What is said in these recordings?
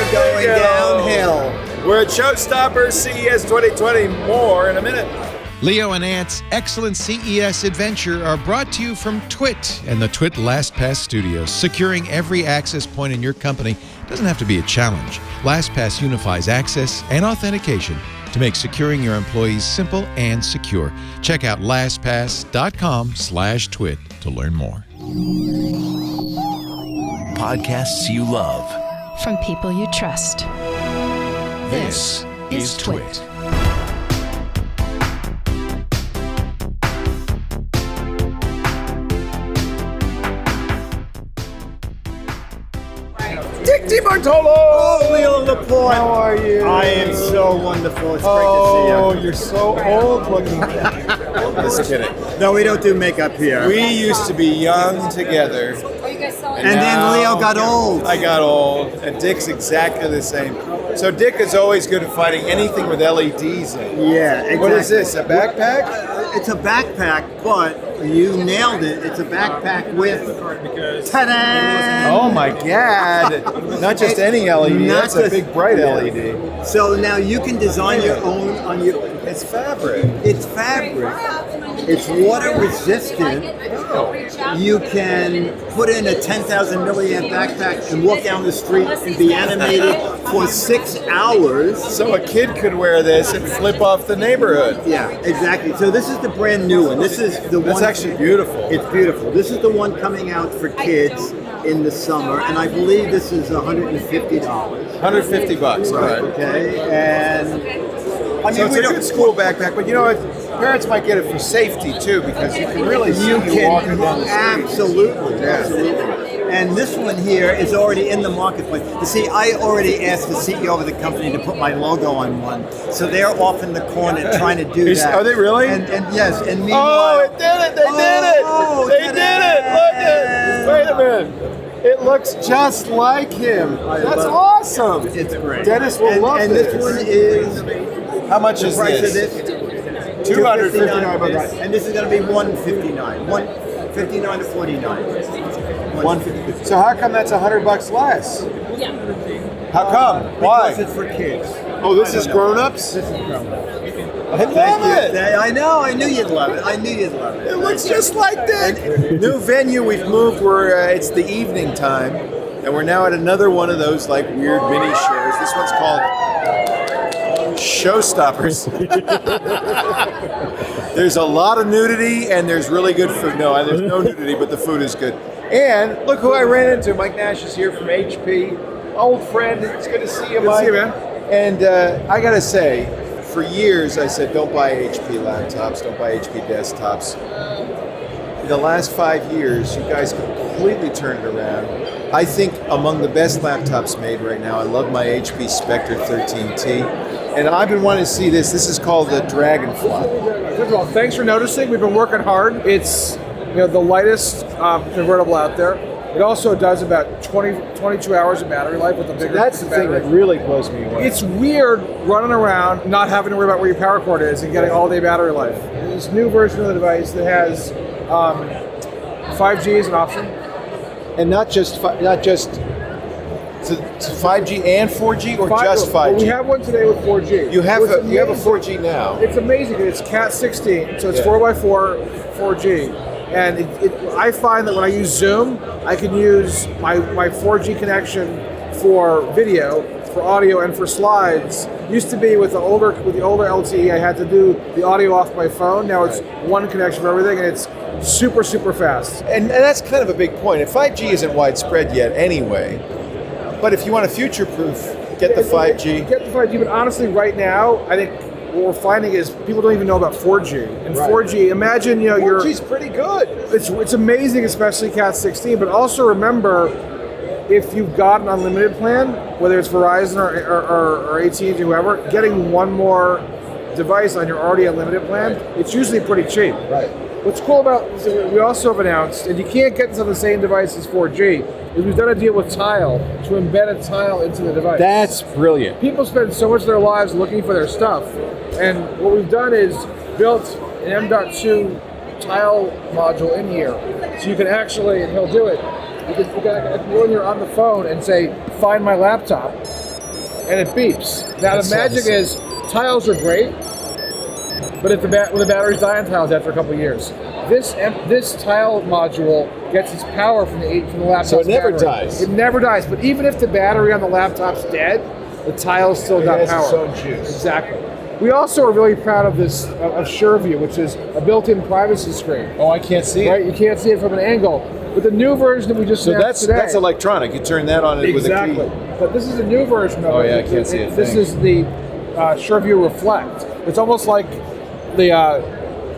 We're going downhill. We're at Showstoppers CES 2020. More in a minute. Leo and Ant's excellent CES adventure are brought to you from Twit and the Twit LastPass Studios. Securing every access point in your company doesn't have to be a challenge. LastPass unifies access and authentication to make securing your employees simple and secure. Check out lastpass.com/twit to learn more. Podcasts you love. From people you trust. This is Twit. Dick Bartolo! Oh, Leo Laporte. How are you? I am so wonderful. It's great Oh, to see you. you're so old looking. Just kidding. No, we don't do makeup here. We used to be young together. And then Leo got old. I got old, and Dick's exactly the same. So Dick is always good at finding anything with LEDs in it. Yeah, exactly. What is this, a backpack? It's a backpack, but you nailed it. It's a backpack with ta-da! Oh my God! Not just any LED, that's a big bright LED. So now you can design your own on your. It's fabric. It's fabric. It's water resistant. You can put in a 10,000 milliamp backpack and walk down the street and be animated for 6 hours. So a kid could wear this and flip off the neighborhood. Yeah, exactly. So this is the brand new one. This is the one. That's actually beautiful. It's beautiful. This is the one coming out for kids in the summer, and I believe this is $150. $150, right? Okay, and I So it's a good school backpack, but you know what? Parents might get it for safety too, because you can really see you walking down the street. Absolutely, absolutely. And this one here is already in the marketplace. You see, I already asked the CEO of the company to put my logo on one, so they're off in the corner trying to do that. Are they really? And yes, and meanwhile, Oh, it did it! They did it! They did it! Look at it! Wait a minute! It looks just like him. That's awesome! it's great. Dennis will love and this. this one is How much the is price this? of this. $259. And this is going to be $159. $159 to $49. $150. So how come that's $100 less? How come? Why? Because it's for kids. Oh, this is grown-ups? This is grown-ups. I love it. I know. I knew you'd love it. It looks just like Dick. New venue we've moved where it's the evening time, and we're now at another one of those like weird mini shows. This one's called Showstoppers. There's a lot of nudity, and there's really good food. No, there's no nudity, but the food is good. And look who I ran into. Mike Nash is here from HP. Old friend. It's good to see you, Mike. Good to see you, man. And I gotta say, for years I said, don't buy HP laptops, don't buy HP desktops. In the last 5 years, you guys completely turned it around. I think among the best laptops made right now. I love my HP Spectre 13T. And I've been wanting to see this. This is called the Dragonfly. First of all, thanks for noticing. We've been working hard. It's the lightest convertible out there. It also does about 22 hours of battery life with a bigger That's the thing battery. that really blows me away. It's weird running around, not having to worry about where your power cord is and getting all-day battery life. This new version of the device that has 5G as an option. And not just 5G and 4G, or just 5G? Well, we have one today with 4G. You have What's a 4G amazing- now. It's amazing. It's Cat 16, so it's Yeah. 4x4 4G. And I find that when I use Zoom, I can use my 4G connection for video, for audio, and for slides. Used to be with the older LTE, I had to do the audio off my phone. Now it's one connection for everything, and it's super, super fast. And that's kind of a big point. And 5G isn't widespread yet anyway. But if you want to future-proof, get the 5G. Get the 5G, but honestly, right now, I think what we're finding is people don't even know about 4G. And 4G, imagine, 4G's pretty good. It's amazing, especially Cat 16, but also remember, if you've got an unlimited plan, whether it's Verizon or AT&T, whoever, getting one more device on your already unlimited plan, it's usually pretty cheap. Right. What's cool about, we also have announced, and you can't get this on the same device as 4G, is we've done a deal with Tile to embed a Tile into the device. That's brilliant. People spend so much of their lives looking for their stuff, and what we've done is built an M.2 Tile module in here, so you can actually, and he'll do it, you can go when you're on the phone and say, find my laptop, and it beeps. Now That's the magic awesome. is tiles are great, but if when the batteries die on tiles after a couple of years, this tile module gets its power from the laptop's So it never battery. dies. It never dies. But even if the battery on the laptop's dead, the tile's still got has power. its own juice. Exactly. We also are really proud of this of SureView, which is a built-in privacy screen. Oh, I can't see Right, it. you can't see it from an angle. But the new version that we just So announced today, that's electronic. You turn that on with a exactly. key. But this is a new version of Oh, it. yeah, I can't see a This thing. is the SureView Reflect. It's almost like the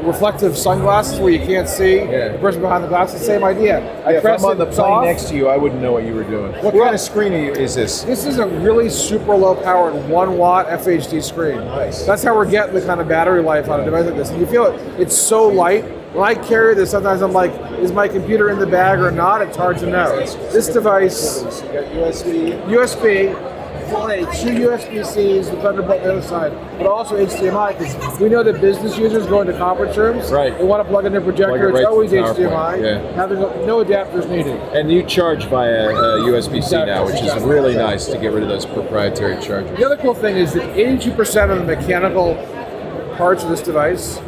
reflective sunglasses where you can't see the person behind the glass. It's the same idea. If press I'm on the it plane off. next to you, I wouldn't know what you were doing. What Well- kind of screen is this? This is a really super low powered 1 watt FHD screen. Nice. That's how we're getting the kind of battery life on a device like this. And you feel it, it's so light. When I carry this, sometimes I'm like, is my computer in the bag or not? It's hard to know. This device, You got USB. USB, two USB-Cs, the Thunderbolt on the other side, but also HDMI, because we know that business users go into conference rooms, Right. they want to plug in their projector, Plug it it's right to always the PowerPoint, HDMI, yeah. having no adapters needed. And you charge via USB-C now, which is Exactly. really nice to get rid of those proprietary chargers. The other cool thing is that 82% of the mechanical parts of this device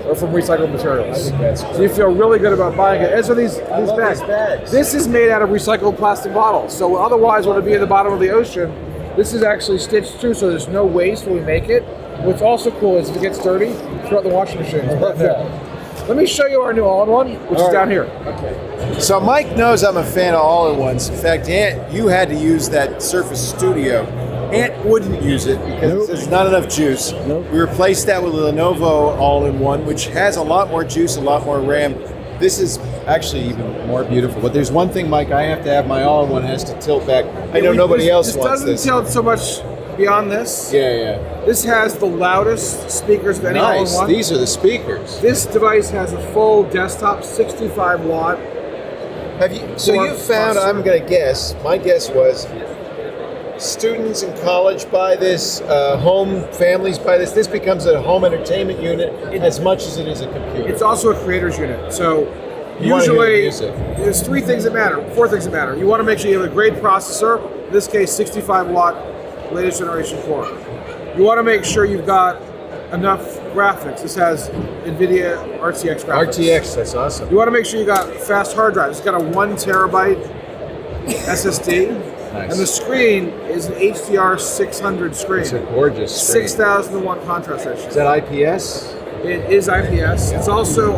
are from recycled materials. I think that's So you feel really good about buying it. And so these love bags. these bags. This is made out of recycled plastic bottles. So otherwise, when it'd be at the bottom of the ocean, this is actually stitched through, so there's no waste when we make it. What's also cool is if it gets dirty, throw it in the washing machine. It's right there. Let me show you our new all-in-one, which is down here. So Mike knows I'm a fan of all-in-ones. In fact, Ant, you had to use that Surface Studio. Ant wouldn't use it because there's not enough juice. We replaced that with a Lenovo all-in-one, which has a lot more juice, a lot more RAM. This is actually even more beautiful. But there's one thing, Mike, I have to have my all-in-one has to tilt back. I know nobody else wants This doesn't tilt so much beyond this. Yeah. This has the loudest speakers of any Nice. all-in-one. These are the speakers. This device has a full desktop 65 watt. Have you? So Or you found? faster. I'm going to guess. My guess was students in college buy this, home families buy this. This becomes a home entertainment unit as much as it is a computer. It's also a creator's unit. So You wanna hear usually music. there's four things that matter. You want to make sure you have a great processor, in this case 65 watt latest generation core. You want to make sure you've got enough graphics. This has NVIDIA RTX graphics. RTX, that's awesome. You want to make sure you got fast hard drives. It's got a 1 terabyte SSD. Nice. And the screen is an HDR 600 screen. It's a gorgeous screen. 6001 contrast ratio. Is that IPS? It is IPS. It's also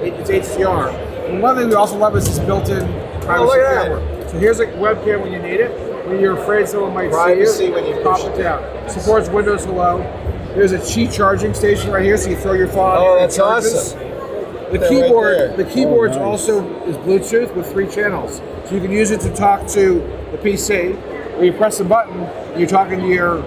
it's HDR. And one thing we also love is this built-in privacy look at that. camera. So here's a webcam when you need it. When you're afraid someone might Privacy see you, when you pop push it it. down. Supports Windows Hello. There's a Qi charging station right here, so you throw your phone. Oh, and it that's charges. awesome. The That right keyboard, there. the keyboard's Oh, nice. also is Bluetooth with 3 channels, so you can use it to talk to the PC. Where you press a button, you're talking to your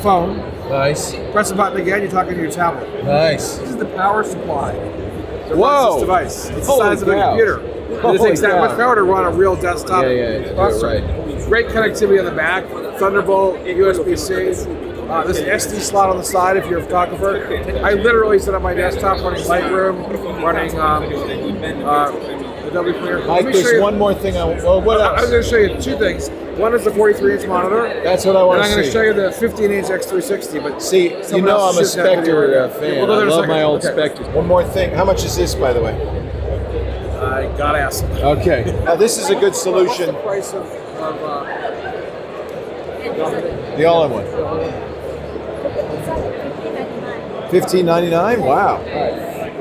phone. Nice. Press a button again, you're talking to your tablet. Nice. This is the power supply that Whoa. runs this device. It's the Holy size of a cow. computer. It Holy takes that cow. much power to run a real desktop. Yeah, to do it processor. right. Great connectivity on the back, Thunderbolt, USB-C. There's an SD slot on the side if you're a photographer. I literally set up my desktop running Lightroom, running Adobe Premiere. Let Mike, me show there's you- one more thing what I was else? going to show you 2 things. One is the 43-inch monitor. That's what I want And I'm to going to see. show you the 15-inch X360. But See, you someone know else I'm a shoots that video Spectre right now. fan. We'll go I there in a love second. my old Okay. Spectres. One more thing. How much is this, by the way? I gotta ask. Okay. Now this is a good What's solution. the price of The all-in-one. $15.99. Wow.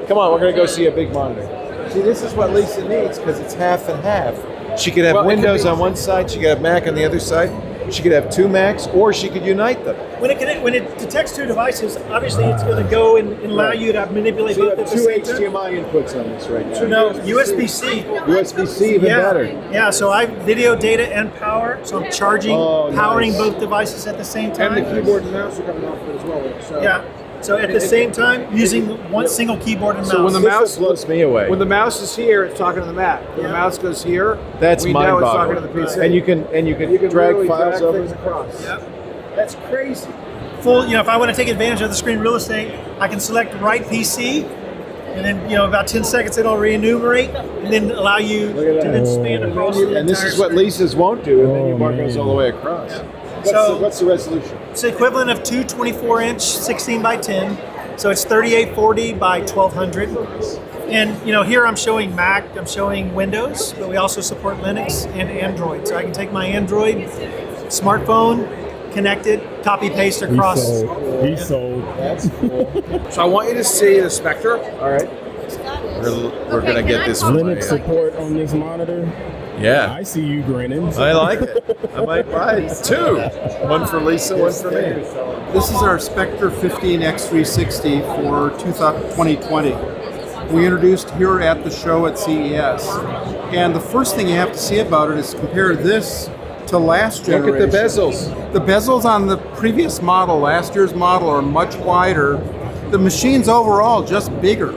Come on, we're gonna go see a big monitor. See, this is what Lisa needs because it's half and half. She could have Well, it could Windows be- on one side. She could have Mac on the other side. She could have 2 Macs, or she could unite them. When it detects 2 devices, obviously it's going to go and allow you to manipulate So you both have at the 2 same time. HDMI inputs on this right now. No, USB-C. USB-C even better. Yeah, so I have video, data, and power. So I'm charging, Oh, powering nice. both devices at the same time. and the keyboard and mouse are coming off of it as well. So Yeah. So at the same time, using one single keyboard and mouse. So when the This mouse blows me away. When the mouse is here, it's talking to the Mac. When the Yeah. mouse goes here, That's we know it's mind-boggling. talking to the PC. And you can You can drag literally files drag over. things across. Yep. That's crazy. Full, if I want to take advantage of the screen real estate, I can select right PC, and then about 10 seconds it'll re-enumerate, and then allow you to then span across the And this entire is what screen. Lisa's won't do, and then your bar goes all the way across. What's the resolution? It's the equivalent of two 24-inch 16 by 10. So it's 3840 by 1200. And here I'm showing Mac, I'm showing Windows, but we also support Linux and Android. So I can take my Android smartphone, connect it, copy paste across. He sold. That's cool. So I want you to see the Spectre. All right. We're going to get this Linux support on this monitor. Yeah. I see you grinning. I like it. I might buy two. One for Lisa, one for me. This is our Spectre X360 for 2020. We introduced here at the show at CES. And the first thing you have to see about it is compare this to last generation. Look at the bezels. The bezels on the previous model, last year's model, are much wider. The machine's overall just bigger.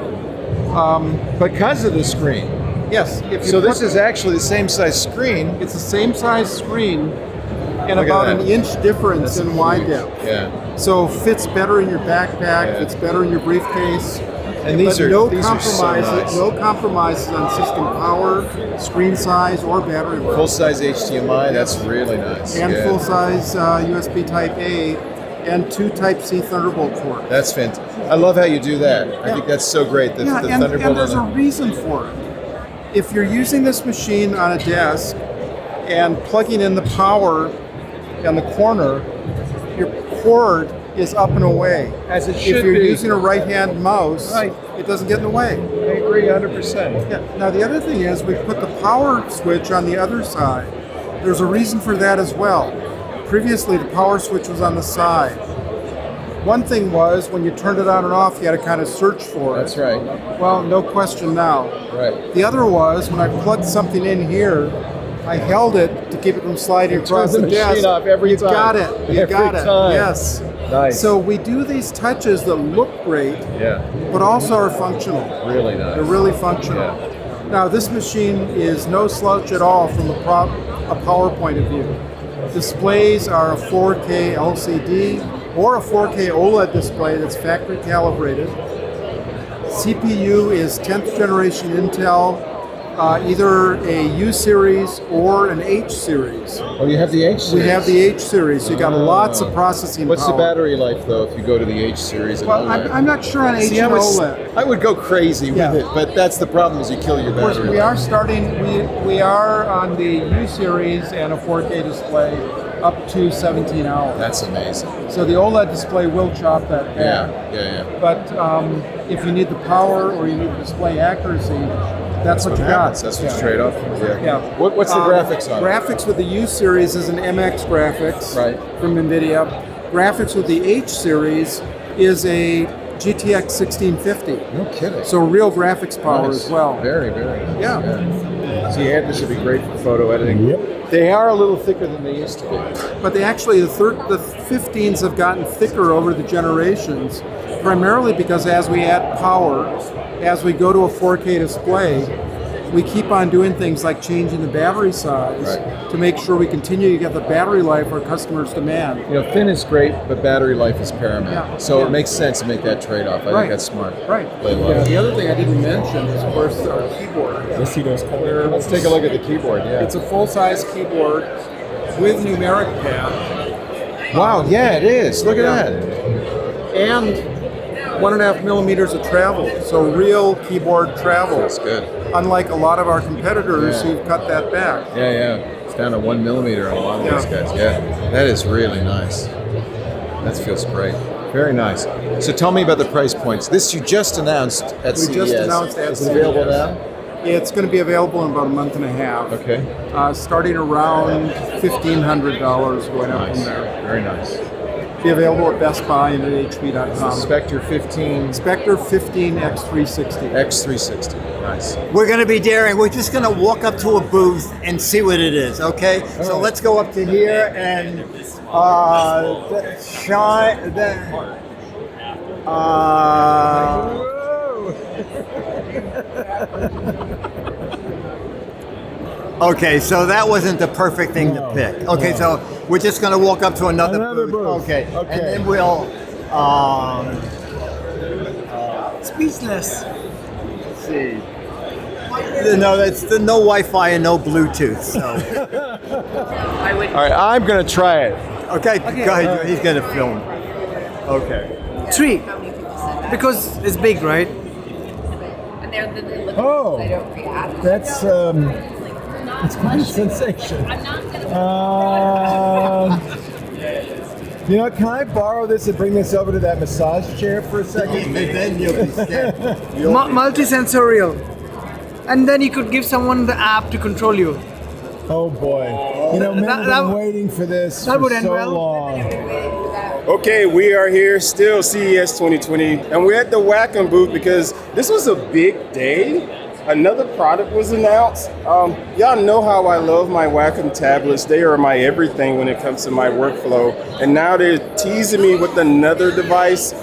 Because of the screen. Yes. So this is actually the same size screen. It's the same size screen and Look at about that. an inch difference in wide depth. Yeah. So fits better in your backpack, Yeah. fits better in your briefcase. And these are so nice. No compromises on system power, screen size, or battery life. Full-size HDMI, that's really nice. And Yeah. full-size USB Type A and two Type C Thunderbolt ports. That's fantastic. I love how you do that. I think that's so great. The and Thunderbolt. there's a reason for it. If you're using this machine on a desk and plugging in the power on the corner, your cord is up and away. As it If should you're be. using a right-hand mouse, Right. it doesn't get in the way. I agree 100%. Yeah. Now the other thing is we put the power switch on the other side. There's a reason for that as well. Previously the power switch was on the side. One thing was when you turned it on and off, you had to kind of search for it. That's right. Well, no question now. Right. The other was when I plugged something in here, I held it to keep it from sliding across turn the the machine desk. off every you time. got it. You Every got it. time. Yes. Nice. So we do these touches that look great, Yeah. but also are functional. Really nice. They're really functional. Yeah. Now this machine is no slouch at all from a power point of view. Displays are a 4K LCD or a 4K OLED display that's factory calibrated. CPU is 10th generation Intel, either a U series or an H series. Oh, you have the H series? We have the H series, so you got lots of processing What's power. the battery life, though, if you go to the H series? And Well, OLED? I'm not sure on H See, and OLED. I would go crazy Yeah. with it, but that's the problem is you kill your Of course, battery we life. are starting. We are on the U series and a 4K display up to 17 hours. That's amazing. So the OLED display will chop that Yeah, back. yeah. But if you need the power or you need the display accuracy, that's what you happens. got. That's what Yeah. you trade off for. Yeah. What's the graphics on it? Graphics with the U series is an MX graphics Right. from NVIDIA. Graphics with the H series is a GTX 1650. No kidding. So real graphics power Nice. as well. Very, very nice. Yeah. So yeah, this would be great for photo editing. Yep. They are a little thicker than they used to be. But they actually, the 15s have gotten thicker over the generations, primarily because as we add power, as we go to a 4K display, we keep on doing things like changing the battery size Right. to make sure we continue to get the battery life our customers demand. You know, thin is great, but battery life is paramount. Yeah. So Yeah. it makes sense to make that trade-off. I Right. think that's smart. Right. Play low. Yeah, the other thing I didn't mention is, of course, our keyboard. Let's see those colors. Let's take a look at the keyboard. Yeah. It's a full-size keyboard with numeric pad. Wow. Yeah, it is. Look at Yeah. that. And 1.5 millimeters of travel, so real keyboard travel. That's good. Unlike a lot of our competitors Yeah. who've cut that back. Yeah, yeah. It's down to 1 millimeter on a lot of these Yeah. guys. Yeah. That is really nice. That feels great. Very nice. So tell me about the price points. This you just announced at We CES. just announced at Is it available CES. now? It's going to be available in about a month and a half. Okay. Starting around $1,500 going up Nice. from there. Very nice. Be available at Best Buy and at HP.com. Spectre 15 Spectre 15 X360. X360. Nice. We're going to be daring. We're just going to walk up to a booth and see what it is, okay? So let's go up to here and shine. Okay, so that wasn't the perfect thing to pick. Okay, so we're just going to walk up to another booth. booth. Okay, and then we'll. Speechless. Let's see. No, that's the no Wi-Fi and no Bluetooth. So. All right, I'm going to try it. Okay, go ahead. He's gonna film. Okay. 3, because it's big, right? Oh, that's quite a sensation. You know, can I borrow this and bring this over to that massage chair for a second? Then you'll be scared. Multi-sensorial. And then you could give someone the app to control you. Oh boy. You know, men have been waiting for this that for would end so well. long. Okay, we are here, still CES 2020, and we're at the Wacom booth because this was a big day. Another product was announced. Y'all know how I love my Wacom tablets. They are my everything when it comes to my workflow. And now they're teasing me with another device.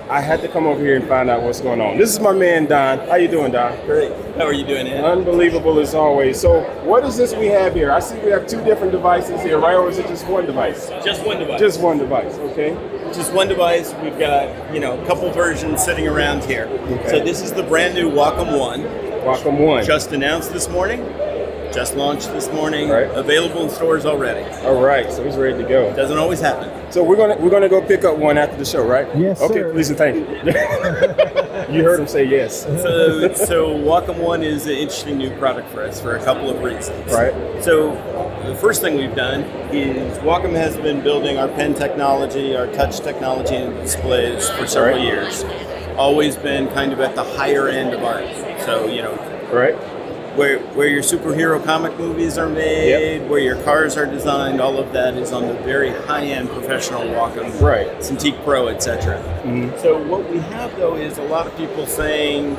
I had to come over here and find out what's going on. This is my man, Don. How you doing, Don? Great. How are you doing, Ed? Unbelievable as always. So what is this we have here? I see we have 2 different devices here, right? Or is it just one device? Just one device. Just one device, okay. Just one device. We've got, a couple versions sitting around here. Okay. So this is the brand new Wacom One. Wacom One. Just announced this morning. Just launched this morning. Right. Available in stores already. All right, so it's ready to go. Doesn't always happen. So we're gonna go pick up one after the show, right? Yes, okay, sir. please and thank you. You heard him say yes. So Wacom One is an interesting new product for us for a couple of reasons. Right. So the first thing we've done is Wacom has been building our pen technology, our touch technology and displays for several years. Always been kind of at the higher end of art. So, right. Where your superhero comic movies are made, where your cars are designed, all of that is on the very high-end professional Wacom, right. Cintiq Pro, etc. Mm-hmm. So what we have, though, is a lot of people saying,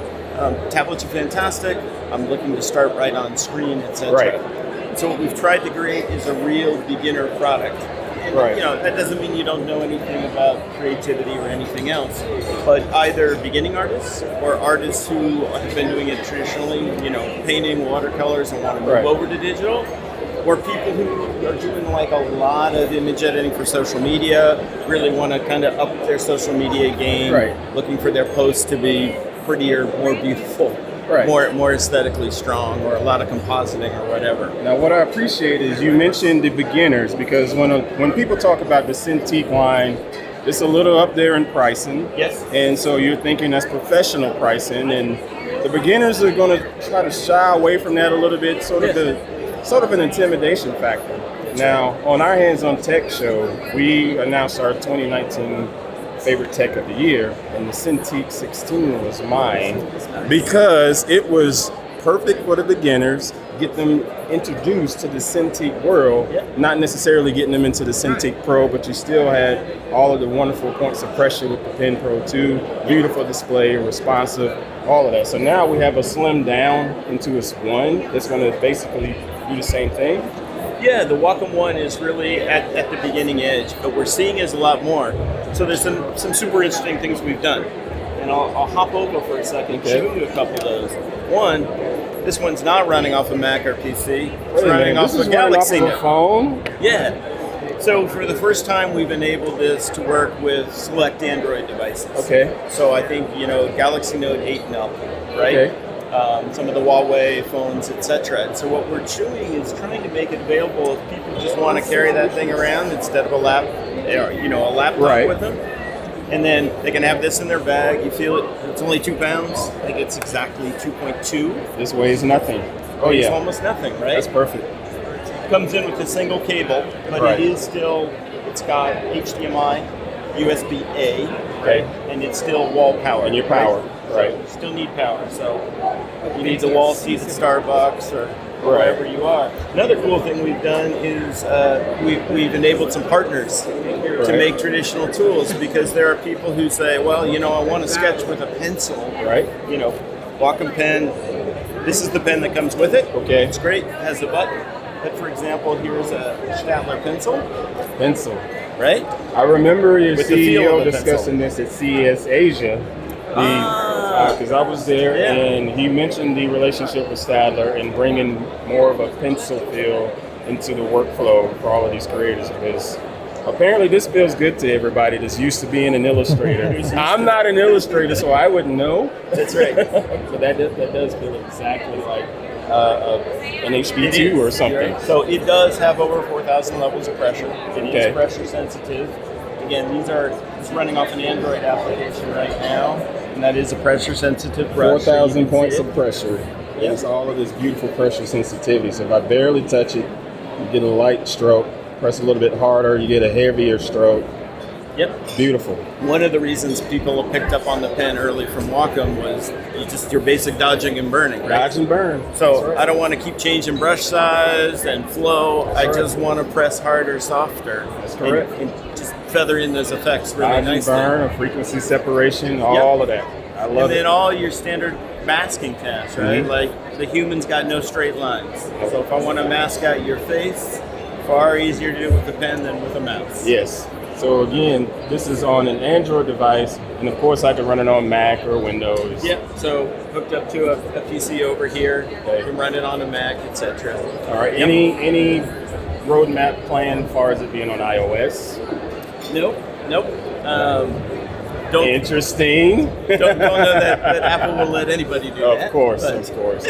tablets are fantastic, I'm looking to start right on screen, etc. Right. So what we've tried to create is a real beginner product. And, right. That doesn't mean you don't know anything about creativity or anything else, but either beginning artists or artists who have been doing it traditionally, painting watercolors and want to move over to digital, or people who are doing like a lot of image editing for social media, really want to kind of up their social media game, looking for their posts to be prettier, more beautiful. Right. More aesthetically strong, or a lot of compositing or whatever. Now, what I appreciate is you mentioned the beginners, because when people talk about the Cintiq line, it's a little up there in pricing. Yes. And so you're thinking that's professional pricing, and the beginners are going to try to shy away from that a little bit, sort of an intimidation factor. Now, on our Hands on Tech show, we announced our 2019 favorite tech of the year, and the Cintiq 16 was mine because it was perfect for the beginners, get them introduced to the Cintiq world, not necessarily getting them into the Cintiq Pro, but you still had all of the wonderful points of pressure with the Pen Pro 2, beautiful display, responsive, all of that. So now we have a slim down into a one that's going to basically do the same thing. Yeah, the Wacom One is really at the beginning edge, but we're seeing is a lot more. So there's some super interesting things we've done. And I'll hop over for a second and show you a couple of those. One, this one's not running off a Mac or PC. It's running off a Galaxy Note. Phone? Yeah. So for the first time, we've enabled this to work with select Android devices. Okay. So I think, Galaxy Note 8 and up, right? Okay. Some of the Huawei phones, etc. And so what we're doing is trying to make it available if people just want to carry that thing around instead of a laptop with them. And then they can have this in their bag. You feel it. It's only 2 pounds. I think it's exactly 2.2. This weighs nothing. Oh It's yeah, almost nothing, right? That's perfect. Comes in with a single cable, but it's got HDMI, USB-A, and it's still wall power. And your power. Right. So you still need power. So you need the wall seat at Starbucks or wherever you are. Another cool thing we've done is we've enabled some partners to make traditional tools, because there are people who say, well, I want to sketch with a pencil. Right. Wacom pen. This is the pen that comes with it. Okay. It's great. It has a button. But for example, here's a Statler pencil. Right? I remember your With the feel CEO of a discussing this at CES Asia. Because I was there, and he mentioned the relationship with Stadler and bringing more of a pencil feel into the workflow for all of these creators, because apparently this feels good to everybody that's used to being an illustrator. I'm not an illustrator, so I wouldn't know. That's right. So that does feel exactly like an HB2 or something. Right? So it does have over 4,000 levels of pressure. It Okay. is pressure sensitive. Again, it's running off an Android application right now, and that is a pressure sensitive brush. 4,000 points of pressure. Yep. It's all of this beautiful pressure sensitivity. So if I barely touch it, you get a light stroke. Press a little bit harder, you get a heavier stroke. Yep. Beautiful. One of the reasons people picked up on the pen early from Wacom was your basic dodging and burning, right? Dodge and burn. So right. I don't want to keep changing brush size and flow. I just want to press harder, softer. That's correct. And just feather in those effects really Dodge and nicely. burn, a frequency separation, all of that. I love And then it. all your standard masking tasks, right? Mhm. Like the human's got no straight lines. So if I want to mask out your face, far easier to do with the pen than with a mouse. Yes. So again, this is on an Android device, and of course I can run it on Mac or Windows. Yep. So hooked up to a PC over here, you can run it on a Mac, etc. All right. Any roadmap plan as far as it being on iOS? Nope. Interesting. Don't know that Apple will let anybody do that. Of course.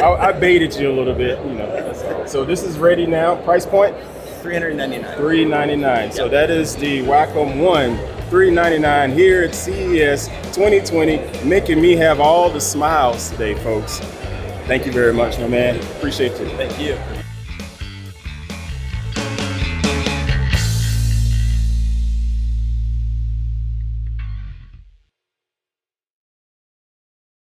I baited you a little bit, That's all. So this is ready now. Price point? $399. $399. So that is the Wacom One, $399 here at CES 2020, making me have all the smiles today, folks. Thank you very much, my man. Appreciate you. Thank you.